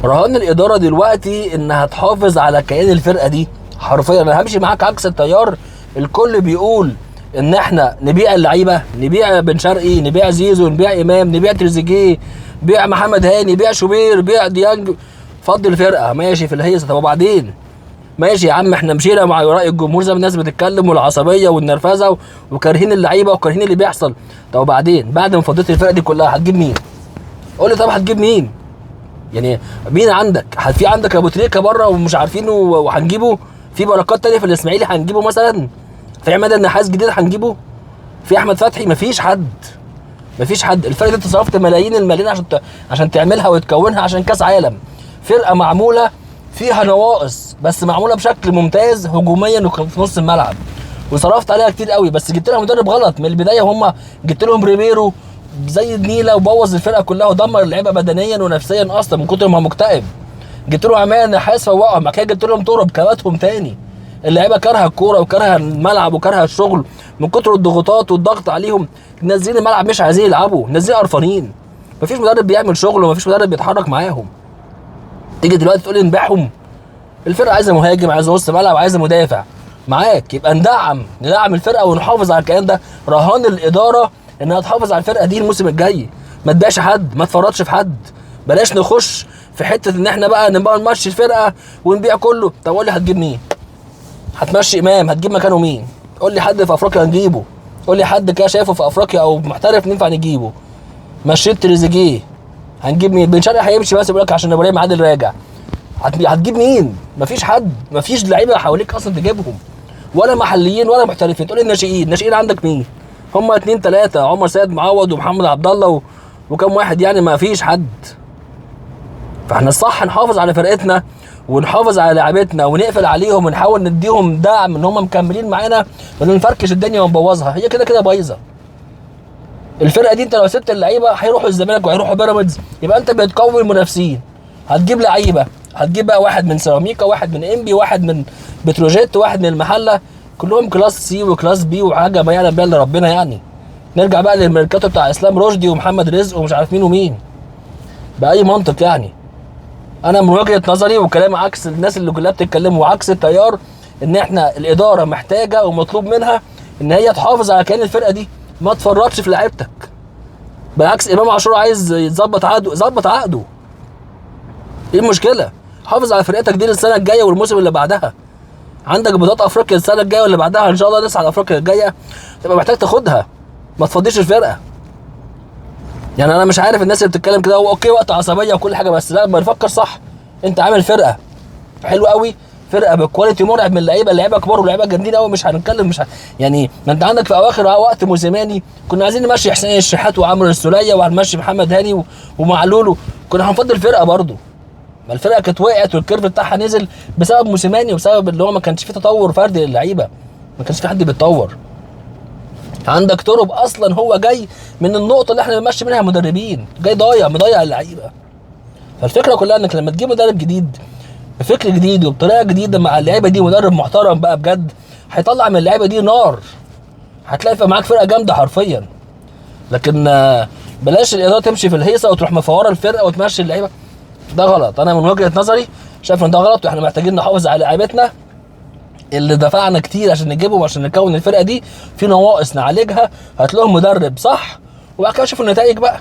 رهان الاداره دلوقتي انها تحافظ على كيان الفرقه دي حرفيا. انا همشي معاك عكس التيار. الكل بيقول ان احنا نبيع اللعيبه، نبيع بن شرقي، نبيع زيزو، نبيع امام، نبيع تريزيجيه، بيع محمد هاني، بيع شوبير، بيع ديانج، فضي الفرقه ماشي في الهيصه. طب وبعدين؟ ماشي يا عم، احنا مشينا مع راي الجمهور زي ما الناس بتتكلم والعصبيه والنرفزه وكارهين اللعيبه وكارهين اللي بيحصل. طب وبعدين بعد ما فضيت الفرقه دي كلها هتجيب مين؟ قول لي طب هتجيب مين؟ يعني مين عندك؟ في عندك ابو تريكه بره ومش عارفينه وهنجيبه؟ في بركات تانية في الاسماعيلي هنجيبه مثلا؟ في عماد النحاس جديد هنجيبه؟ في احمد فتحي؟ مفيش حد. الفرقه دي انت صرفت ملايين الملايين عشان تعملها وتكونها عشان كاس عالم. فرقه معموله فيها نواقص بس معموله بشكل ممتاز هجوميا وفي نص الملعب، وصرفت عليها كتير قوي، بس جبت لها مدرب غلط من البدايه. هم جبت لهم ريبيرو زي النيله وبوظ الفرقه كلها ودمر اللعيبه بدنيا ونفسيا اصلا من كتر ما مكتئب. جبت لهم عماد النحاس فوقهم، بعد كده جبت لهم تراب كباتهم تاني. اللعيبه كارهه الكوره وكارهه الملعب وكارهه الشغل من كتر الضغوطات والضغط عليهم. نازلين الملعب مش عايزين يلعبوا، نازلين قرفانين. مفيش مدرب بيعمل شغل ومفيش مدرب بيتحرك معاهم. تيجي دلوقتي تقول لي نبيعهم؟ الفرقه عايزه مهاجم، عايزه نص ملعب، عايزه مدافع. معاك، يبقى ندعم الفرقه ونحافظ على الكيان ده. رهان الاداره انها تحافظ على الفرقه دي الموسم الجاي. ما تبيعش حد، ما تفرطش في حد. بلاش نخش في حته ان احنا بقى نبقى نمشي الفرقه ونبيع كله. طب قول لي هتجيب مين؟ هتمشي امام، هتجيب مكانه مين؟ قول لي حد في افريقيا نجيبه. قول لي حد كده شايفه في افريقيا او محترف ينفع نجيبه. مشيت تريزيجيه، هنجيب مين؟ بن شرقي هيمشي بس بيقول لك عشان ابراهيم عادل راجع. هتجيب مين؟ مفيش حد، مفيش لعيبه حواليك اصلا تجيبهم، ولا محليين ولا محترفين. تقول لي الناشئين عندك مين؟ هم 2 3، عمر سيد معوض ومحمد عبد الله وكم واحد يعني، ما فيش حد. فاحنا الصح نحافظ على فرقتنا ونحافظ على لعيبتنا ونقفل عليهم ونحاول نديهم دعم ان هم مكملين معانا، بدل نفركش الدنيا ونبوظها. هي كده كده بايظه الفرقه دي. انت لو سبت اللعيبه هيروحوا الزمالك وهيروحوا بيراميدز، يبقى انت بتقوي المنافسين. هتجيب لعيبه، هتجيب بقى واحد من سيراميكا، واحد من انبي، واحد من بتروجيت، واحد من المحله، كلهم كلاس سي وكلاس بي وحاجه ما يعلم بها الا ربنا يعني. نرجع بقى للميركاتو بتاع اسلام رشدي ومحمد رزق ومش عارف مين ومين باي منطق يعني. انا من وجهه نظري وكلام عكس الناس اللي كلها بتتكلم وعكس التيار، ان احنا الاداره محتاجه ومطلوب منها ان هي تحافظ على كيان الفرقه دي، ما تفرطش في لعيبتك. بالعكس، امام عاشور عايز يظبط عقده، ظبط عقده. ايه المشكله؟ حافظ على فرقتك دي للسنه الجايه والموسم اللي بعدها. عندك بطولات افريقيا السنه الجايه واللي بعدها ان شاء الله، نسعى على افريقيا الجايه، تبقى محتاج تاخدها، ما تفضيش الفرقه. يعني انا مش عارف الناس اللي بتتكلم كده، هو اوكي وقت عصبيه وكل حاجه، بس لا، ما نفكر صح. انت عامل فرقه حلوه قوي، فرقه بكواليتي مرعب من اللعيبه كبار ولاعيبه جامدين قوي. مش هنتكلم يعني ما انت عندك في اواخر وقت موسيماني كنا عايزين نمشي حسين الشحات وعمرو السوليه وهنمشي محمد هاني ومعلول، كنا هنفضل الفرقه برضو. ما الفرقه كانت وقعت والكيرف بتاعها نزل بسبب موسيماني وبسبب اللي هو ما كانش فيه تطور فردي للعيبه، ما كانش في حد بيتطور. عندك ترب اصلا هو جاي من النقطه اللي احنا بنمشي منها مدربين، جاي مضيع اللعيبه. فالفكره كلها انك لما تجيب مدرب جديد بفكر جديد وبطريقه جديده مع اللعيبه دي، مدرب محترم بقى بجد، هيطلع من اللعيبه دي نار، هتلاقي في معاك فرقه جامده حرفيا. لكن بلاش الاداره تمشي في الهيصه وتروح مفوره الفرقه وتمشي اللعيبه، ده غلط. انا من وجهه نظري شايف ان ده غلط، واحنا محتاجين نحافظ على لعيبتنا اللي دفعنا كتير عشان نجيبهم عشان نكون الفرقه دي. في نواقص نعالجها، هات لهم مدرب صح وبعد كده شوفوا النتائج بقى.